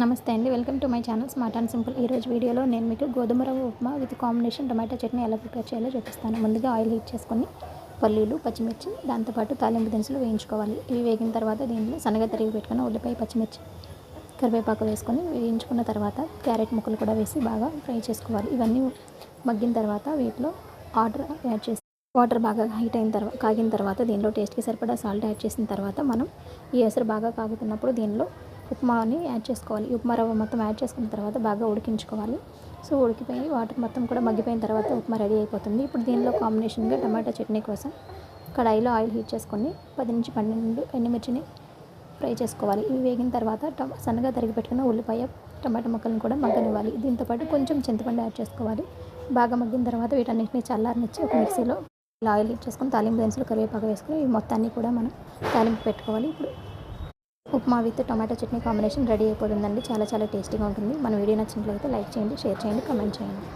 నమస్తే అండి. Welcome to my channel smart and simple. ఈరోజు వీడియోలో నేను మీకు గోధుమ రవ్వ upma with combination tomato chutney ఎలా ప్రిపేర్ చేయాలో చూపిస్తాను. ముందుగా ఆయిల్ హీట్ చేసుకొని పల్లీలు, పచ్చిమిర్చి, దాంతోపాటు తాలింపు దినుసులు వేయించుకోవాలి. ఇవి వేగిన తర్వాత దీంట్లో సన్నగా తరిగి పెట్టుకున్న ఉల్లిపాయ, పచ్చిమిర్చి, కరివేపాకు వేసుకొని వేయించుకున్న తర్వాత క్యారెట్ ముక్కలు కూడా వేసి బాగా ఫ్రై చేసుకోవాలి. ఇవన్నీ మగ్గిన తర్వాత వీటిలో వాటర్ బాగా కాగిన తర్వాత దీనిలో టేస్ట్కి సరిపడా సాల్ట్ యాడ్ చేసిన తర్వాత మనం ఈ ఎసరు బాగా కాగుతున్నప్పుడు దీనిలో ఉప్మాని యాడ్ చేసుకోవాలి. ఉప్మా రవ్వ మొత్తం యాడ్ చేసుకున్న తర్వాత బాగా ఉడికించుకోవాలి. సో ఉడికిపోయి వాటర్ మొత్తం కూడా మగ్గిపోయిన తర్వాత ఉప్మా రెడీ అయిపోతుంది. ఇప్పుడు దీనిలో కాంబినేషన్గా టమాటా చట్నీ కోసం కడాయిలో ఆయిల్ హీట్ చేసుకొని 10 నుంచి 12 ఎండుమిర్చిని ఫ్రై చేసుకోవాలి. ఇవి వేగిన తర్వాత సన్నగా తరిగి పెట్టుకున్న ఉల్లిపాయ, టమాటా ముక్కలను కూడా మగ్గనివ్వాలి. దీంతోపాటు కొంచెం చింతపండు యాడ్ చేసుకోవాలి. బాగా మగ్గిన తర్వాత వీటన్నిటిని చల్లారనిచ్చి ఒక మిక్సీలో ఆయిల్ హీట్ చేసుకొని తాలింపు దినుసులు, కరివేపాకు వేసుకొని ఈ మొత్తాన్ని కూడా మనం తాలింపు పెట్టుకోవాలి. ఇప్పుడు upma with tomato chutney combination ready అయిపోతుందండి. చాలా టేస్టీగా ఉంటుంది. మన వీడియో నచ్చినట్లయితే లైక్ చేయండి, షేర్ చేయండి, కామెంట్ చేయండి.